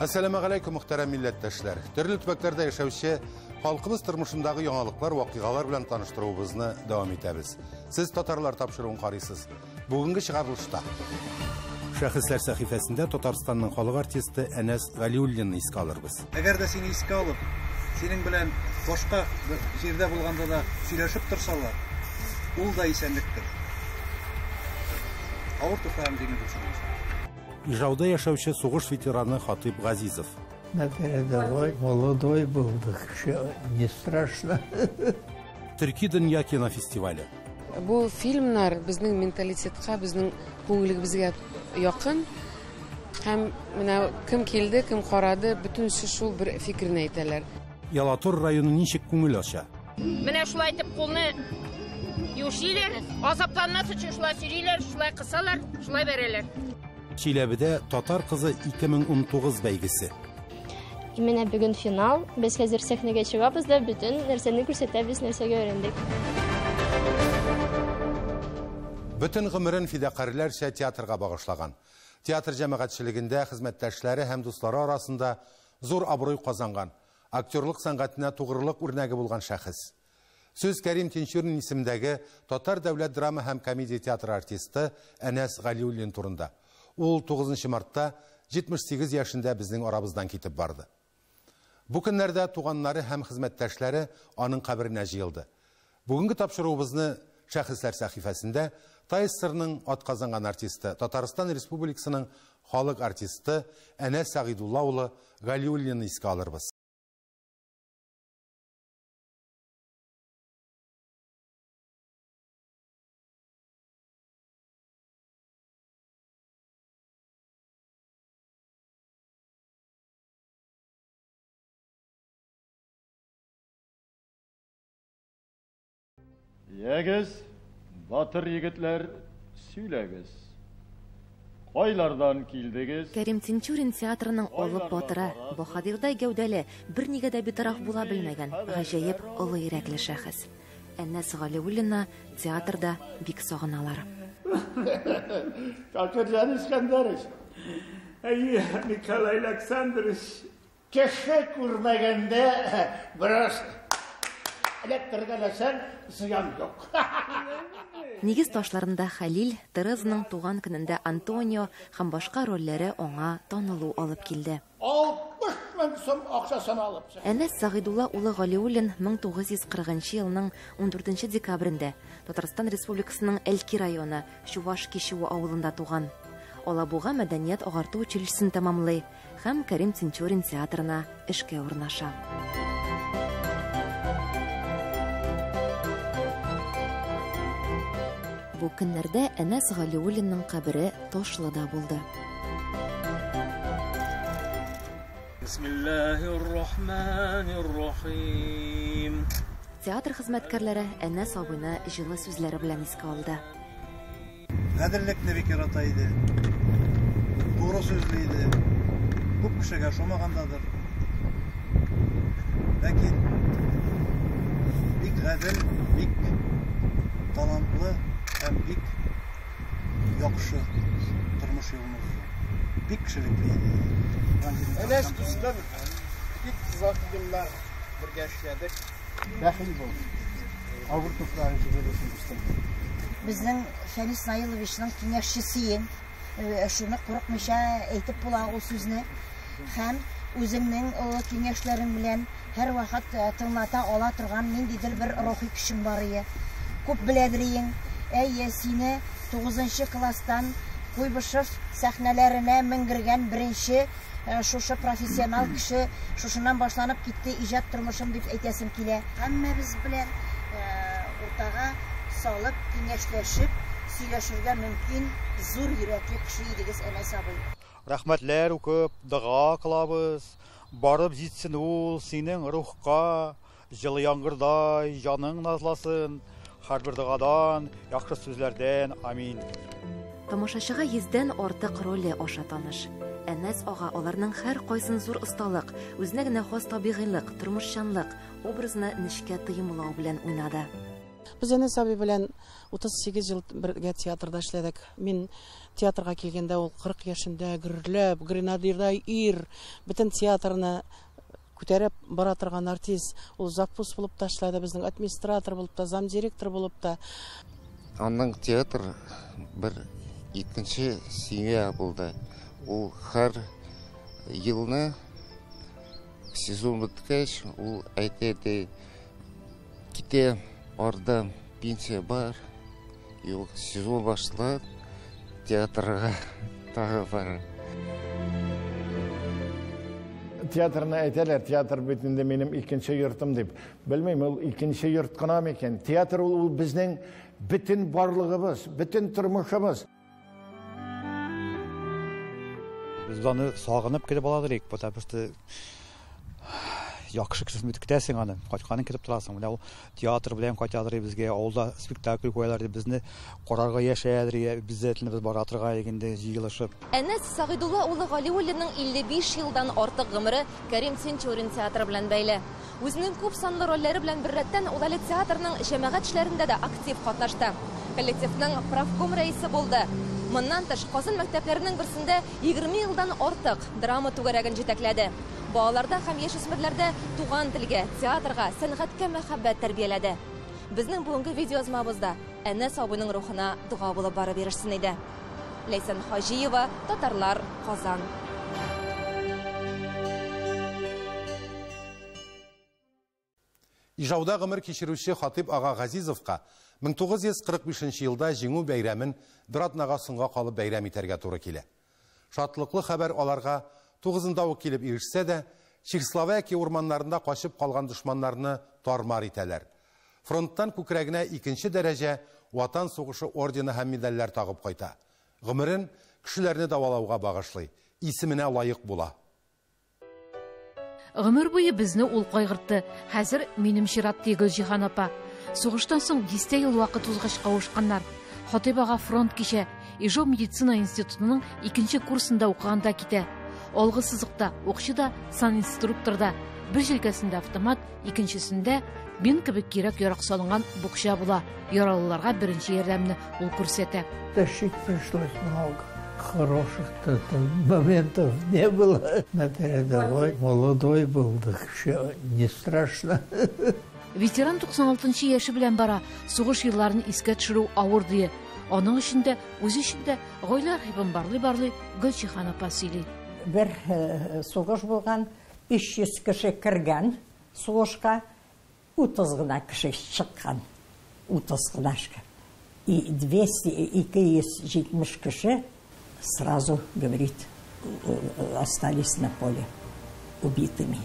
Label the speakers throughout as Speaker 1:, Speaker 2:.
Speaker 1: Assalamu alaikum muhterem millettaşlar. Türlü tübeklarda yaşauşu halkımız tırmışındaki yanalıklar, vakıgalar bilen tanıştıruvuzunu devam etəbiz. Siz Tatarlar tapşırığın qarısız. Bugünkü çıkarılışta. Şahıslar sahifesinde Tataristan'ın halk artisti Enes Galiullini iske alırız.
Speaker 2: Eğer de seni iske alıp, senin bilen başka bir yerde bulganda da söyleşip dursalar, ol da isenliktir. Ağır tufağım deni düşünüyorsun.
Speaker 1: Ижауда yaşauşu soğuş veteranı Hatip Газизов.
Speaker 3: На передовой молодой был, так не страшно.
Speaker 1: Türkiye Dünya Kino Festivali.
Speaker 4: Bu filmler bizning mentalitetga, bizning ko'ngligimizga yaqin. Ham mana kim keldi, kim qaradi, bütün shu bir fikrini aytalar.
Speaker 1: Yalator rayonu nичек көңіл аша.
Speaker 5: Менә шулай итеп кулны юшиләр, азапланмас өчен шулай сөйлиләр, шулай кысалар, шулай бәрәләр.
Speaker 1: Çilebi'de Tatar Kızı 2019 бәйгесе.
Speaker 6: Менә бүген финал. Без хәзер сәхнәгә чыгабыз да бүтән нәрсәне күрсәтәбез, нәрсәгә öğrendik.
Speaker 1: Bütün gümrün fidakarlarca teatrga bağışlagan. Teatr cəmiyyətçiligində xizmətdaşları həm dostları arasında zor abroy qazangan. Aktörlük sənğətinə tuğruluk örnəgi bulgan şəxs. Söz Kerim Tinçur'un isimdəki Tatar Devlet Drama həm Komediya Teatr artisti Enes Galiullin turunda. Ol 9 Mart'ta 78 yaşında bizning arabızdan ketib bardı. Bu günlerde tuğanları hem hizmetdaşları onun kabirine jıyıldı. Bugünkü tapşırığımızı Şahıslar sahifesinde Taysır'ın at kazangan artisti, Tataristan Respublikası'nın halk artisti Enes Sagidullaoğlu Galiullin'i iske alırız.
Speaker 7: Yegiz, batır yigitler, söylegiz. Qaylardan kildigiz?
Speaker 8: Kerim Tinçurin teatrının olub batıra, Bahadirda gövdəli, bir nigədə bir taraf bula bilməgən, ғажайып ulu yürekli şəxs. Enes Galiullini teatrda bik sağınalar.
Speaker 9: Kakırcan İskender'iş. Ey Nikolay Aleksandr'iş. Keşke kurmaganda biraz elektrikalasan ziyan yok.
Speaker 8: Nigiz taşlarında Halil, Tereza'nın tuğan günündə Antonio hem başka rolleri ona tanılı alıp kildi.
Speaker 9: 60.000 so'm akçasını alıp.
Speaker 8: Enes Sagidullaoğlu Galiullin 1940 yılının 14 dekabrında Tataristan Respublikasının Elki rayonu Şuvaş Kişiu avulunda tuğan. Ola buğa medeniyet ağartı uçilişini tamamlay hem Kerim Tinçurin teatrına işke urnaşa. Bu günlerde Enes Galiullin'in kabiri Toşlı'da buldu.
Speaker 10: Bismillahirrahmanirrahim.
Speaker 8: Teatr hizmetkarları Enes abuna жылы sözleri bilen iske aldı.
Speaker 2: Qədirlikni bekar ataydı. Doğru sözlüydü. Bu kişiге şomağandadır. Lakin bik qədir, bik talantlı hem bik yakışı durmuş yolumuz. Bik kişilikliydi.
Speaker 9: Enes kızlar, bik uzak günler bir geçledik. Bəxil bol. Ağır tufları görüyorsun üstüne.
Speaker 11: Bizning Fənis Nayılovichning kengashchisiyin. Shuni qo'rqmisha aytib bo'lar o so'zni. Ham o'zimning o kengashlarim bilan har vaqt tinglata ola turgan mendidir bir ruhiy kuchim bor edi. Ko'p biladiring. Ey seni 9 klassdan Kuybышев sahnalarına mingirgan birinchi şuşa professional kishi, şuşundan boshlanib ketdi ijod turmushim deb aytasim kela. Hammamiz bilan o'rtaga solib, kengashlashib, сөйләшергә mümkün zor yürekli kishi ediniz Enes abi.
Speaker 7: Rahmatlar o'qib, duo qilamiz. Barib yetsin ul sening ruhqa, жылы яңгырдай жаның назласын. Har bir duadan, yaxşı sözlerden amin.
Speaker 8: Тамашачыга 100дән артык роле аша таныш. Enes ağa аларның һәр кайсын зур осталык, үзенә генә хас табигыйлык, тормышчанлык образны нечкә тыймлау белән уйнады.
Speaker 10: Біз әне сабы белән 38 жыл бергә театрда эшләдек. Мин театрга килгәндә ул 40 яшендә гөрләп, гренадирда ир, бөтен театрны күтәреп бара торган артист. Ул завпус булып та эшләде, безнең администратор булып та, замдиректор булып та.
Speaker 12: Аның театр бер икенче семья булды. Ул һәр елны сезон беткәч, ул әйтәде, китә, орда пенсия бар, юк, сезон башлап, театрга тагы бар.
Speaker 9: Театрны әйтәләр, театр бөтенләй минем икенче йортым дип. Белмим, ул икенче йорт кына микән? Театр ул безнең бөтен барлыгыбыз, бөтен тормышыбыз.
Speaker 7: Biz аны сагынып килеп аладыр, потому что яхшы хезмәт көтәсең аны. Кайтканын китеп торасың. Менә ул театр белән кайтадыр безгә, авылда спектакль куялар дип безне карарга яшәдер, беззәтле без бара торган инде җыелышып.
Speaker 8: Әнәс Сагыйдулла улы Галиуллинның 55 елдан артык гомере Кәрим Сенчурин театры белән бәйле. Үзенең күп санлы рольләре белән беррәттән ул әле театрның җәмәгать эшләрендә дә актив катнашты. Коллективның правком рәисе булды. Моннан тыш Казан мәктәпләренең берсендә 20 елдан артык драма түгәрәген җитәкләде. Балаларда һәм яшүсмерләрдә туган телгә, театрга, сәнгатькә мәхәббәт тәрбияләде. Безнең бүгенге видеоязмабызда Әнәс абыйның рухына дуга булып барып ирешсен иде. Ләйсән Хаҗиева, Татарлар, Казан.
Speaker 1: Ижауда гомер кичерүче Хатип ага Газизовка 1945 елда җиңү бәйрәмен бер атнага соңга калып бәйрәм итәргә туры килә. Шатлыклы хәбәр аларга 9-нда ук килеп ирешсә дә, Чехословакия урманнарында качып калган дошманнарны тармар итәләр. Фронттан күкрәгенә 2-нче дәрәҗә Ватан сугышы ордены һәм медальләр тагып кайта. Гомерен кешеләрне давалауга багышлый, исеменә лаек була.
Speaker 13: Гомер буе безне ул кайгыртты. Хәзер минем чират тигел Җиһан апа. Сугыштан соң 10 ел вакыт узгач кавышканнар. Хатип ага фронт кичә, Ижау медицина институтының 2-нче курсында укыганда китә. Алгы сызыкта, укчы да, санинструкторда, бер җилкәсендә автомат, икенчесендә бин кебек кирәк ярак салынган букча була. Яралыларга беренче ярдәмне ул күрсәтә.
Speaker 3: Тащить пришлось много. Хороших моментов не было. На передовой молодой был, так еще не страшно.
Speaker 13: Ветеран 96 яше белән бара, сугыш елларын искә төшерү авыр ди. Аның эчендә, үз эчендә гаилә архивын барлый Гөлҗиһан апа сөйли.
Speaker 14: Бер сугыш булган, 300 кеше кергән сугышка, 30 гына кеше чыккан. 30 гына. И 270 кеше сразу, говорит, остались на поле убитыми.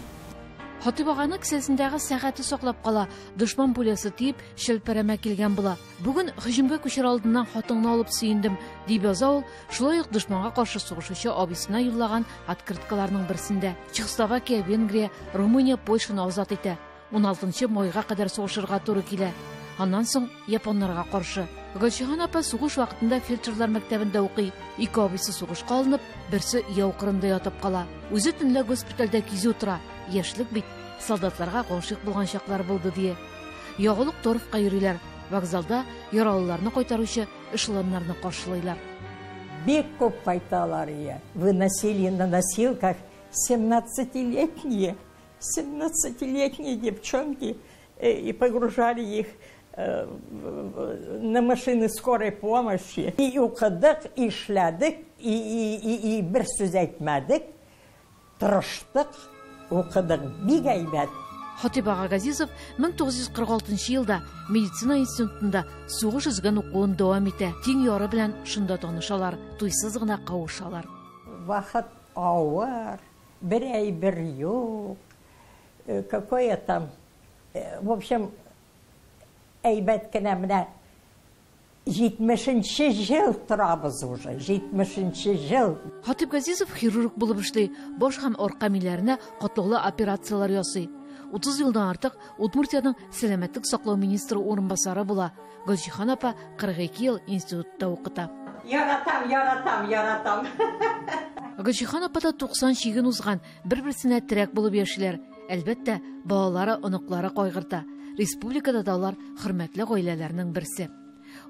Speaker 13: Хатип аганы кесәсендәге сәгате саклап кала, дошман пулясы тиеп, шелпәрәмә килгән була. Бүген һөҗүмгә күчер алдыннан хатыңны алып сөендем, дип яза ул, шулай ук дошманга каршы сугышучы абысына юллаган открыткаларның берсендә. Чехословакия, Венгрия, Румыния Польшаны азат итә. 16 майга кадәр сугышырга туры килә. Аннан соң японнарга каршы. Гөлҗиһан апа сугыш вакытында фельдшерлар мәктәбендә укый. Ике абыйсы сугышка алынып, берсе яу кырында ятып кала. Үзе төнлә госпитальдә кизү тора. Яшьлек бит, солдатларга гашык булган чаклар булды ди. Ягылык торфка йөриләр. Вокзалда яралыларны кайтаручы эшелоннарны каршылайлар.
Speaker 14: Бик күп кайталар я. Выносили на носилках 17-летние девчонки и погружали их на машины скорой помощи. И укыдык, и эшләдек, и бер сүз әйтмәдек, тырыштык, укыдык, бик әйбәт.
Speaker 13: Хатип ага Газизов 1946 елда медицина институтында сугыш узган укуын дәвам итә. Тиң яры белән шунда танышалар, туйсыз гына кавышалар.
Speaker 14: Вакыт авыр, бер әйбер юк, какое там, в общем, әйбәт кенә менә 70-нче ел торабыз уже, 70-нче ел.
Speaker 13: Хатип Газизов хирург булып эшли, баш һәм арка милләренә катлаулы операциялар ясый. 30 елдан артык Удмуртияның сәламәтлек саклау министры урынбасары була. Гөлҗиһан апа 42 ел институтта укыта.
Speaker 14: Яратам.
Speaker 13: Гөлҗиһан апа да 90 чиген узган, бер-берсенә терәк булып яшиләр. Әлбәттә, балалары, оныклары кайгырта. Республикада да алар хөрмәтле гаиләләрнең берсе.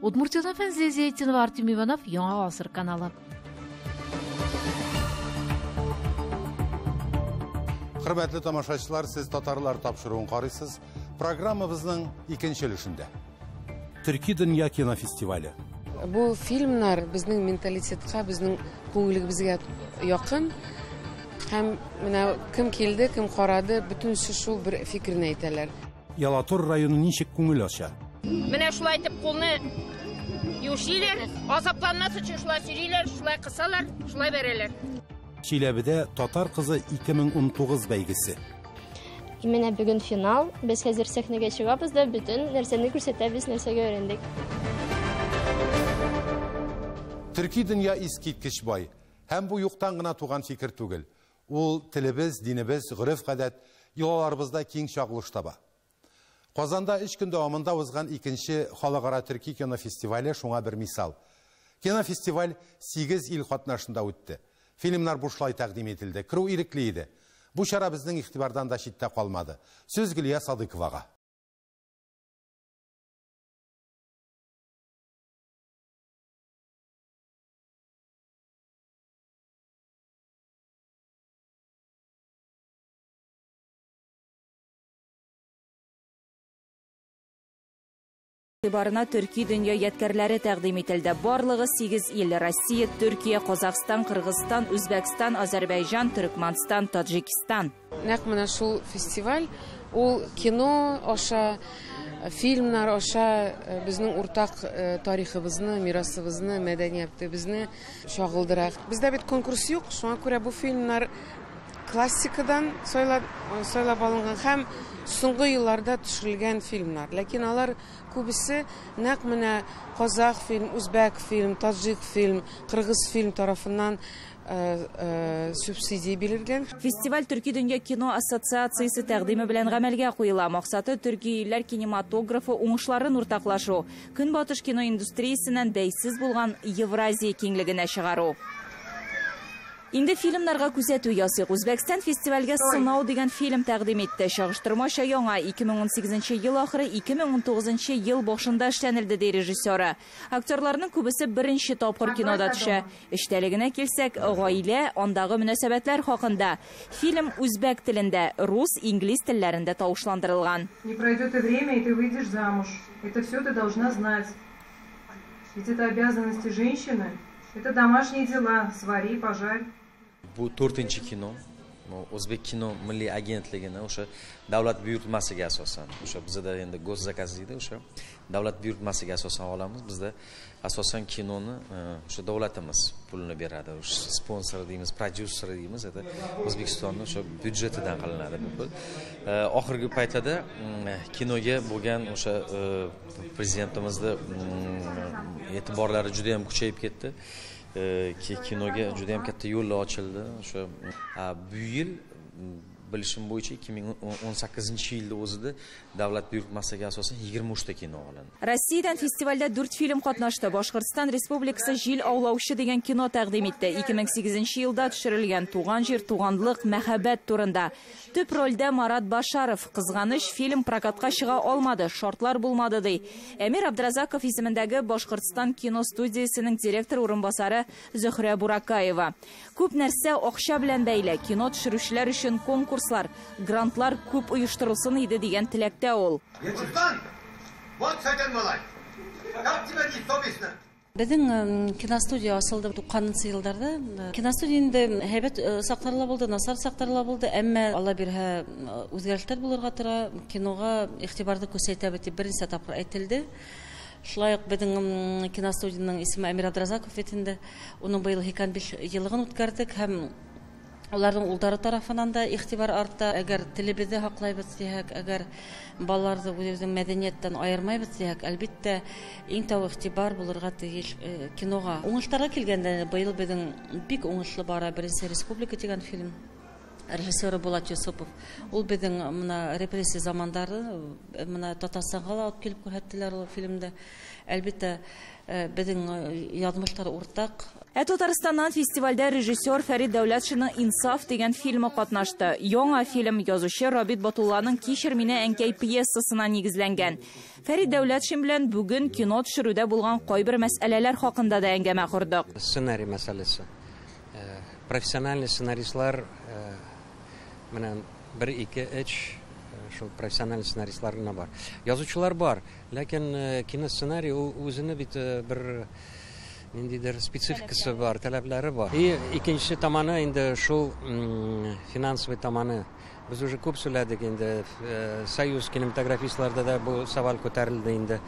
Speaker 13: Удмуртиядан Фәнзилә Зәйтинова, Артем Иванов, Яңа Гасыр каналы.
Speaker 1: Хөрмәтле тамашачылар, сез татарлар тапшыруын карыйсыз. Программабызның икенче өлешендә. Төрки дөнья кинофестивале.
Speaker 4: Бу фильмнар безнең менталитетка, безнең күңелебезгә якын. Һәм менә кем килде, кем карады, бүтән шул бер фикерне әйтәләр.
Speaker 1: Ялатур районы ничек күңел ача?
Speaker 5: Менә шулай итеп кулны юшиләр, азапланмас өчен шулай сөриләр, шулай кысалар, шулай бәрәләр.
Speaker 1: Чиләбедә татар кызы 2019 бәйгесе.
Speaker 6: Менә бүген финал. Без хәзер сәхнәгә чыгабыз да бүтән нәрсәне күрсәтәбез, нәрсәгә өйрәндек.
Speaker 1: Төрки дөнья искиткеч бай. Һәм бу юктан гына туган фикер түгел. Ул телебез, динебез, гырыф-гадәт, йолаларыбызда киң чагылыш таба. Казанда 3 көн дәвамында узган 2нче халыкара төрки кинофестивале шуңа бер мисал. Кинофестиваль 8 ил катнашында үтте. Фильмнар бушлай тәкъдим ителде. Кирү ирекле иде. Бу чара безнең игътибардан да читтә калмады. Сүз Гөлия Садыковага.
Speaker 15: Игътибарына төрки дөнья ядкәрләре тәкъдим ителде. Барлыгы 8 ил: Россия, Төркия, Казакстан, Кыргызстан, Үзбәкстан, Азәрбайҗан, Төркмәнстан, Таҗикстан.
Speaker 4: Нәкъ менә шул фестиваль, ул кино аша, фильмнар аша безнең уртак тарихыбызны, мирасыбызны, мәдәниятебезне чагылдыра. Бездә бит конкурс юк, шуңа күрә бу фильмнар классикадан сойлап алынган һәм соңгы елларда төшерелгән фильмнар. Ләкин алар күбесе нәкъ менә казак фильм, үзбәк фильм, таҗик фильм, кыргыз фильм тарафыннан субсидия бирелгән.
Speaker 15: Фестиваль Төрки дөнья кино ассоциациясе тәкъдиме белән гамәлгә куела. Максаты төрки илләр кинематографы уңышларын уртаклашу, көнбатыш кино индустриясеннән бәйсез булган Евразия киңлегенә чыгару. Инде фильмнарга күзәтү ясый. Үзбәкстан фестивальгә «Сынау» дигән фильм тәкъдим итте. Чагыштырмача яңа 2018 ел ахыры 2019 ел башында эшләнелде ди режиссеры. Актерларның күбесе беренче тапкыр кинода төшә. Эчтәлегенә килсәк, гаилә, андагы мөнәсәбәтләр хакында. Фильм үзбәк телендә, рус, инглиз телләрендә тавышландырылган.
Speaker 16: Не пройдет и время, и ты выйдешь замуж. Это все ты должна знать. Ведь это обязанности женщины. Это домашние дела. Свари, пожарь.
Speaker 17: Bu 4-chi kino, O'zbek kino milliy agentligini o'sha davlat buyurtmasiga asosan, o'sha bizda endi go'z zakaz deydi, o'sha davlat buyurtmasiga asosan olamiz. Bizda asosan kinoni o'sha davlatimiz pulini beradi. O'sha sponsor deymiz, prodyuser deymiz, это O'zbekistonning o'sha byudjetidan qilinadi bu pul. Oxirgi paytda kinoga bo'lgan o'sha prezidentimizning e'tiborlari juda ham kuchayib ketdi. Kinoga juda ham katta yo'llar ochildi. O'sha bu yil bilishim bo'yicha 2018-yilda o'zida davlat buyurtmasiga asosan 23 ta kino olindi.
Speaker 15: Rossiyadan festivalda 4 film qatnashdi. Башкортстан Республикасы Җил аулаучы дигән кино тәкъдим итте. 2008 елда төшерелгән Туган җир, туганлык, мәхәббәт турында. Төп рольдә Марат Башаров. Кызганыч, фильм прокатка чыга алмады, шартлар булмады ди. Әмир Абдразаков исемендәге Башкортстан кино студиясенең директор урынбасары Зөһрә Буракаева. Күп нәрсә акча белән бәйле. Кино төшерүчеләр өчен конкурслар, грантлар күп оештырылсын иде дигән теләктә ул.
Speaker 18: Біздің киностудия асылды 90 елдарда. Киностудияда һәйбәт сақтарла булды, насар сақтарла булды. Әмма Алла бирһә үзгәрешләр булырга тора. Кинога игътибарды күрсәтә бит беренче тапкыр әйтелде. Шулай ук безнең киностудияның исеме Әмир Абдразаков итендә. Уның быел 25 еллыгын үткәрдек һәм Олардың улдары тарафынан да игътибар арта. Әгәр телебезне хаклайбыз дисәк, әгәр балаларны үзебезнең мәдәнияттән аермайбыз дисәк, әлбәттә иң тәү игътибар булырга тиеш кинога. Уңышларга килгәндә быел безнең бик уңышлы бара Беренче Республика дигән фильм. Режиссеры Булат Юсупов. Ул безнең моны репрессия замандары моны Татарстанга алып килеп күрһәттеләр ул фильмда. Әлбәттә безнең язмышлар уртак.
Speaker 15: Татарстаннан фестивальдә режиссер Фәрит Дәүләтшинның «Инсаф» дигән фильмы катнашты. Яңа фильм язучы Рабит Батулланың «Кичер мине, әнкәй» пьесасына нигезләнгән. Фәрит Дәүләтшин белән бүген кино төшерүдә булган кайбер мәсьәләләр хакында да әңгәмә курдык.
Speaker 19: Сценарий мәсьәләсе. Профессиональный сценаристлар менән 1-2-3 шул профессиональный сценаристларына бар. Язучылар бар, ләкин кино сценарий үзенә бит бер ниндидер спецификасы бар, таләпләре бар. И икенче таманы инде шул финансовый таманы. Без уже күп сөйләдек инде, союз кинематографистларда да бу савал күтәрелде инде.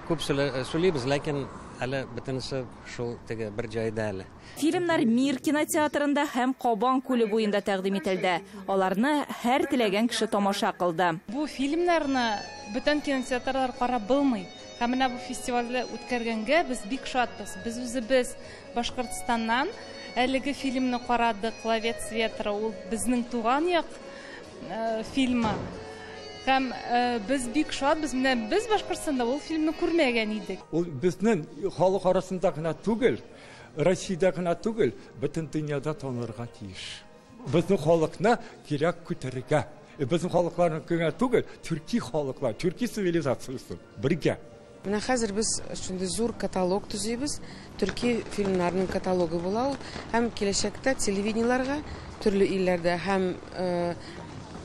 Speaker 19: Күп сөйлибез, ләкин әле бөтенесе шул теге бер җайда әле.
Speaker 15: Фильмнар Мир кинотеатрында һәм Кабан күле буенда тәкъдим ителде. Аларны һәр теләгән кеше тамаша кылды.
Speaker 20: Бу фильмнарны бөтен кинотеатрлар карап булмый. Һәм менә бу фестивальдә үткәргәнгә без бик шатбыз. Без үзебез Башкортстаннан әлеге фильмны карадык, «Ловец ветра». Ул безнең туган як фильмы. Һәм без бик шатбыз. Менә без Башкортстанда ул фильмны күрмәгән идек.
Speaker 21: Ул безнең халык арасында гына түгел, Россиядә гына түгел, бөтен дөньяда танырга тиеш. Безнең халыкны кирәк күтәрергә. Безнең халыкларны гына түгел, төрки халыклар, төрки цивилизациясе бергә.
Speaker 4: Менә хәзер без шундый зур каталог төзибез. Төрки фильмнарының каталогы була ул. Һәм киләчәктә телевидениеларга төрле илләрдә һәм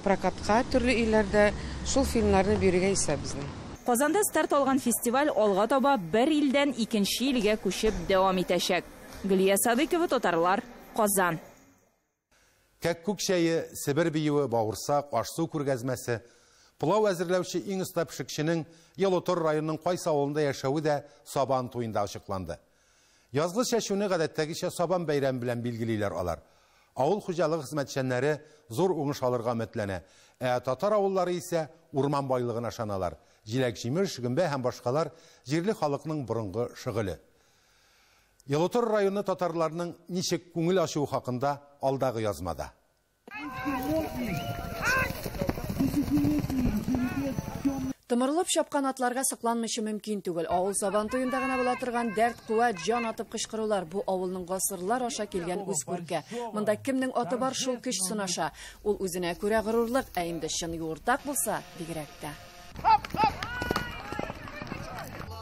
Speaker 4: прокатка төрле илләрдә шул фильмнарны бирергә исәбезне.
Speaker 15: Казанда старт алган фестиваль алга таба бер илдән икенче илгә күчеп дәвам итәчәк. Гөлия Садыкова, Татарлар, Казан.
Speaker 1: Кәккүк чәйе, Себер биюе, бауырсак, ашсу күргәзмәсе, пылау әзерләүче иң оста пешекченең Ялутыр районының кайсы авылында яшәүе дә Сабан туенда ачыкланды. Язгы чәчүне гадәттәгечә Сабан бәйрәме белән билгелиләр алар. Авыл хуҗалыгы хезмәтчәннәре зур уңыш алырга өметләнә. Татар авыллары исә урман байлыгына ышаналар. Җиләк-җимеш, гөмбә һәм башкалар җирле халыкның борынгы шөгыле. Ялутыр районы татарларының ничек күңел ачуы хакында алдагы язмада.
Speaker 22: Тымырлып шапкан атларга сакланмыйчы мөмкин түгел. Авыл Сабан туенда гына була торган дәрт, куәт, җан атып кычкырулар бу авылның гасырлар аша килгән үз күркә. Монда кемнең аты бар шул көч сынаша. Ул үзенә күрә горурлык, ә инде чын юртак булса, бигрәк тә.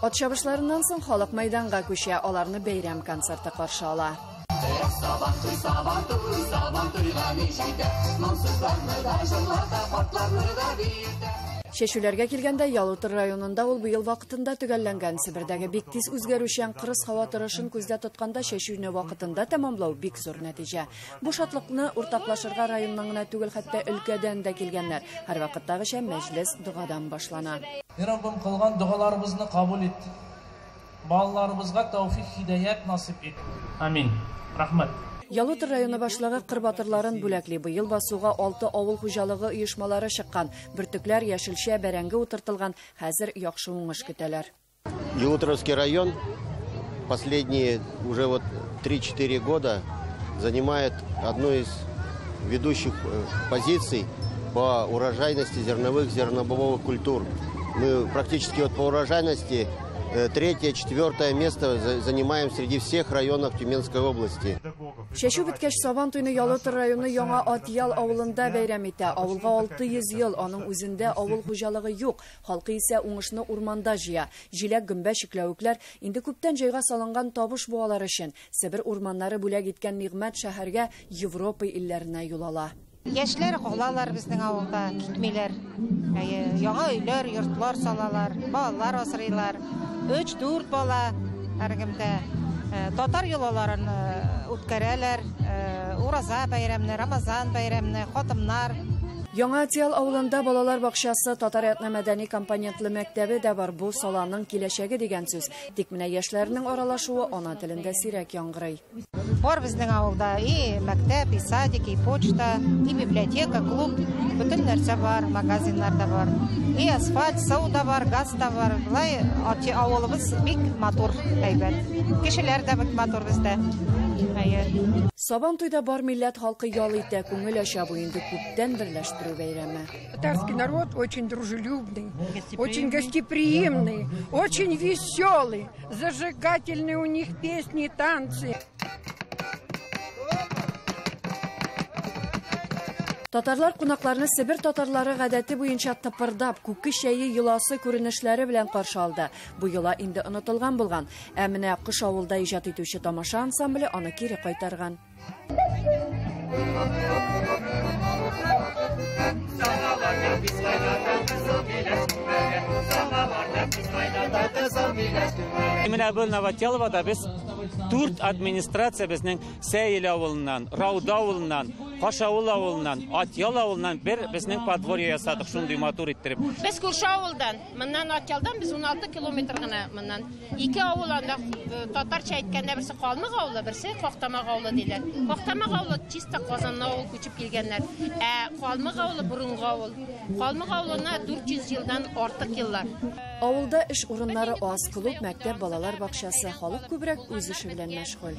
Speaker 22: Ат чабышларыннан соң халык мәйданга күчә, аларны бәйрәм концерты каршы ала. Чәчүләргә килгәндә Ялутыр районында ул быел вакытында төгәлләнгән. Себердәге бик тиз үзгәрүчән кырыс һава торышын күздә тотканда чәчүне вакытында тәмамлау бик зур нәтиҗә. Бу шатлыкны уртаклашырга районның гына түгел, хәтта өлкәдән дә килгәннәр. Һәр вакыттагыча мәҗлес дугадан башлана.
Speaker 23: Раббим кылган дугаларыбызны кабул ит. Балаларыбызга тәүфик, хидаят насип ит. Амин. Рахмат.
Speaker 22: Ялутыр районы башлыгы кыр батырларын бүләкли. Быел басуга 6 авыл хуҗалыгы оешмалары чыккан. Бөртекләр яшелчә бәрәңге утыртылган. Хәзер яхшы уңыш көтәләр.
Speaker 24: Ялутровский район последние уже 3-4 года занимает одну из ведущих позиций по урожайности зерновых, зернобобовых культур. Мы практически по урожайности 3-4 место занимаем среди всех районов Тюменской области.
Speaker 22: Чәчү беткәч, Сабан туйны Ялутыр районы Яңа Атъял авылында бәйрәм итә. Авылга 600 ел, аның үзендә авыл хуҗалыгы юк. Халкы исә уңышны урманда җыя. Җиләк, гөмбә, чикләвекләр инде күптән җайга салынган табыш буалар өчен. Себер урманнары бүләк иткән нигъмәт шәһәргә, Европа илләренә юл ала.
Speaker 25: Яшьләр калалар безнең авылда, китмиләр. Яңа өйләр, йортлар салалар, балалар асрыйлар. 3-4 бала һәркемдә татар йолаларын үткәрәләр, ураза бәйрәмне, Рамазан бәйрәмне, хатымнар.
Speaker 22: Яңа Атъял авылында балалар бакчасы, татар этно-мәдәни компонентлы мәктәбе дә бар. Бу саланың киләчәге дигән сүз. Тик менә яшьләрнең аралашуы ана телендә сирәк яңгырый.
Speaker 25: Бар безнең авылда и мәктәп, и садик, и почта, и библиотека, клуб, бөтен нәрсә бар, магазиннар да бар. И асфальт, су да бар, газ да бар. Булай авылыбыз бик матур, әйбәт. Кешеләр дә бик матур бездә.
Speaker 22: Сабан туйда бар милләт халкы ял итә, күңел ача бу инде күптән берләштерү бәйрәме.
Speaker 26: Татарский народ очень дружелюбный, очень гостеприимный, очень веселый, зажигательные у них песни, танцы.
Speaker 22: Татарлар кунакларны Сибир татарлары гадәте буенча тыпырдап, күке шәйе йоласы күренешләре белән каршы алды. Бу йола инде онытылган булган. Ә менә Кыш авылда иҗат итүче тамаша ансамбле аны кире кайтарган.
Speaker 2: Менә бу Новотеловада без 4 администрация безнең Сәйел авылыннан, Рауда авылыннан, Кашавыл авылыннан, Атъял авылыннан бер безнең подворье ясадык, шундый матур иттереп.
Speaker 5: Без күрше авылдан, моннан Атъялдан біз 16 километр гына моннан. 2 авыл анда татарча әйткәндә берсе Калмык авылы, берсе Кактамак авылы диләр. Кактамак авылы чисто Казан авыл күчеп килгәннәр. Калмык авылы бурынгы авыл. Калмык авылына 400 елдан артык еллар.
Speaker 22: Авылда эш урыннары аз, клуб, мәктәп, балалар бакчасы, халык күбрәк үз эше белән мәшгуль.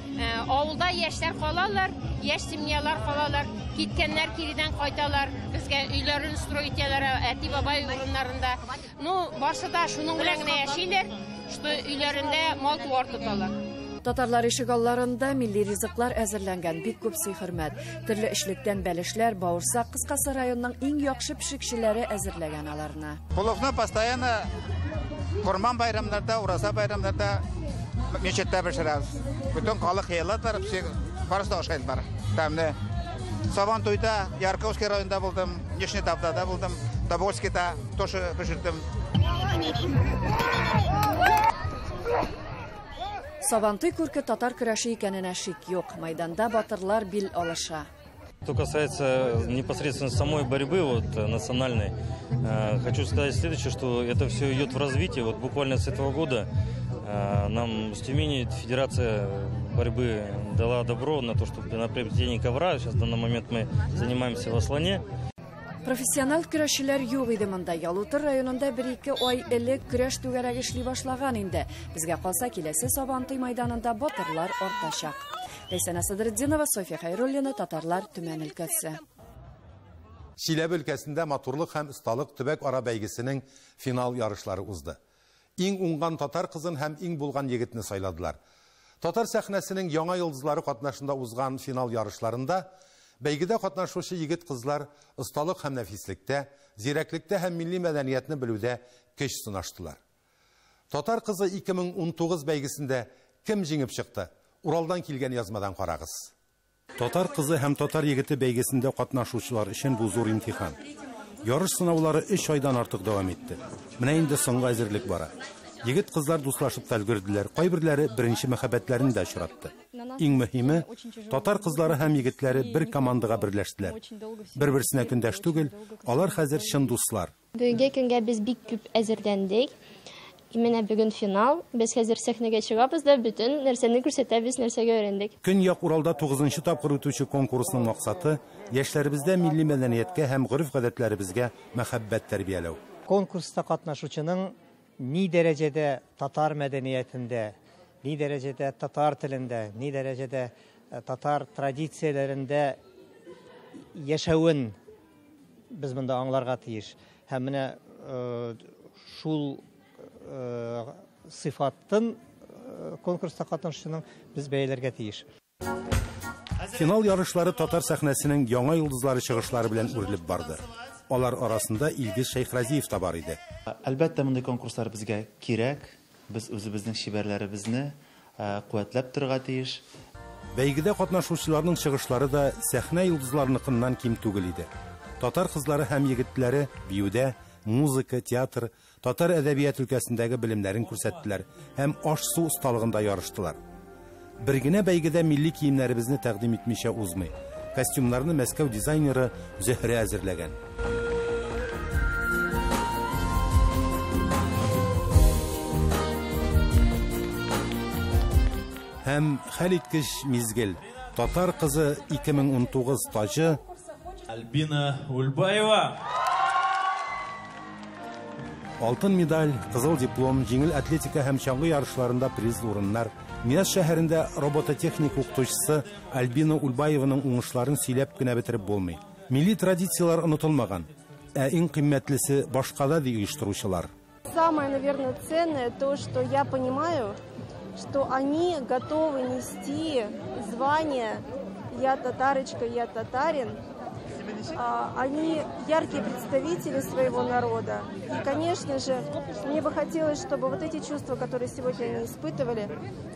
Speaker 5: Авылда яшьләр калалар, яшь семьялар калалар, киткәннәр киридән кайталар, безгә өйләрен строить итәләр, әти бабай урыннарында. Барсы да шуның белән генә яшиләр, что өйләрендә мал-туар тоталар.
Speaker 22: Татарлар ишегалларында милли ризыклар әзерләнгән, бик күп сый-хөрмәт. Төрле эшлектән бәлешләр, бавырсак, кыскасы районның иң яхшы пешекчеләре әзерләгән аларны.
Speaker 7: Половна постоянно Курман байрамнарда, Ураса байрамнарда мечеттә пешерәбез. Бүтән халык йыллар все барысы да ашайлар. Тәмле. Сабантуйда, Ярковский районында булдым, Нижний Тавдада булдым, Тобольскида тоже пешердем.
Speaker 22: Сабантуй күрке татар көрәше икәненә шик юк. Майданда батырлар бил алыша.
Speaker 9: Что касается непосредственно самой борьбы национальной, хочу сказать следующее, что это все идет в развитии. Вот буквально с этого года нам в Тюмени Федерация борьбы дала добро на то, чтобы на приобретение ковра. Сейчас в данный момент мы занимаемся в Аслане.
Speaker 22: Профессионал көрәшчеләр юк иде монда. Ялутыр районында 1-2 ай элек көрәш түгәрәк эшли башлаган инде. Безгә калса киләсе Сабантуй мәйданында батырлар артачак. Ләйсәнә Садретдинова, София Хайруллина, Татарлар, Төмән өлкәсе.
Speaker 1: Чиләбе өлкәсендә матурлык һәм осталык төбәк ара бәйгесенең финал ярышлары узды. Иң уңган татар кызын һәм иң булган егетне сайладылар. Татар сәхнәсенең яңа йолдызлары катнашында узган финал ярышларында бәйгедә катнашучы егет кызлар осталык һәм нәфислектә, зирәклектә һәм милли мәдәниятне белүдә көч сынаштылар. Татар кызы 2019 бәйгесендә кем җиңеп чыкты? Уралдан килгән язмадан карагыз. Татар кызы һәм татар егете бәйгесендә катнашучылар өчен бу зур имтихан. Ярыш сынаулары 3 айдан артык дәвам итте. Менә инде соңгы әзерлек бара. Егет кызлар дуслашып тәлгерделәр, кайберләре беренче мәхәббәтләрен дә очратты. Иң мөһиме, татар кызлары һәм егетләре бер командага берләштеләр. Бер-берсенә көндәш түгел, алар хәзер чын дуслар.
Speaker 6: Бүгенге көнгә без бик күп әзерләндек. Менә бүген финал. Без хәзер сәхнәгә чыгабыз да бүтән нәрсәне күрсәтәбез, нәрсәгә öğrendik.
Speaker 1: Көньяк Уралда 9-нчы тапкыр үтүче конкурсның максаты яшьләребездә милли мәдәнияткә һәм гореф-гадәтләребезгә мәхәббәт тәрбияләү.
Speaker 10: Конкурста катнашучының ни дәрәҗәдә татар мәдәниятендә, ни дәрәҗәдә татар телендә, ни дәрәҗәдә татар традицияләрендә яшәвен без монда аңларга тиеш. Һәм менә шул сыйфаттын конкурста катнашучының без бәяләргә тиеш.
Speaker 1: Финал ярышлары татар сәхнәсенең яңа йолдызлары чыгышлары белән үрелеп барды. Алар арасында Илгиз Шәйхразиев та бар иде.
Speaker 11: Әлбәттә, мондый конкурслар безгә кирәк. Без үзебезнең шибәрләребезне куәтләп торырга тиеш.
Speaker 1: Бәйгедә катнашучыларның чыгышлары да сәхнә йолдызларыныкыннан ким түгел иде. Татар кызлары һәм егетләре биюдә, музыка, театр, татар әдәбият өлкәсендәге белемнәрен күрсәттеләр һәм аш-су осталыгында ярыштылар. Бер генә бәйгедә милли киемнәребезне тәкъдим итмичә узмый. Костюмнарны Мәскәү дизайнеры Зөһрә әзерләгән. Һәм хәлиткеч мизгел. Татар кызы 2019 тажы
Speaker 12: Альбина Ульбаева.
Speaker 1: Алтын медаль, кызыл диплом, җиңел атлетика һәм чаңгы ярышларында приз урыннар. Мияс шәһәрендә робототехник укытучысы Альбина Ульбаеваның уңышларын сөйләп кенә бетереп булмый. Милли традициялар онытылмаган, ә иң кыйммәтлесе башкада ди оештыручылар.
Speaker 27: Самое, наверное, ценное то, что я понимаю, что они готовы нести звание «Я татарочка, я татарин» Они яркие представители своего народа. И, конечно же, мне бы хотелось, чтобы вот эти чувства, которые сегодня они испытывали,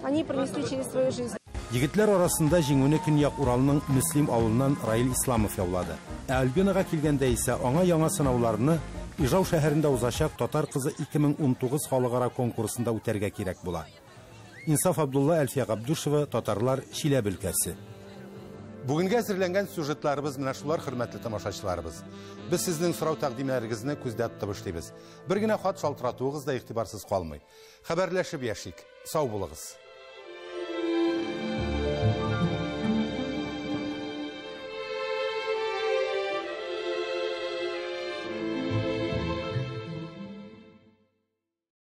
Speaker 27: они пронесли через свою жизнь.
Speaker 1: Егетлер арасында җиңүне Көньяк Уралның Мөслим авылыннан Раил Исламов яулады. Альбинага килгәндә исә аңа яңа сынауларны Ижау шәһәрендә узачак Татар кызы 2019 халыкара конкурсында үтәргә кирәк була. Инсаф Абдулла, Әлфия Габдушева, Татарлар, Чиләбе өлкәсе. Бүгенгә әзерләнгән сюжетларыбыз менә шулар, хөрмәтле тамашачыларыбыз. Без сезнең сорау тәкъдимнәрегезне күздә тотып эшлибез. Бер генә хат шалтыратуыгыз да игътибарсыз калмый. Хәбәрләшеп яшик. Сау булыгыз.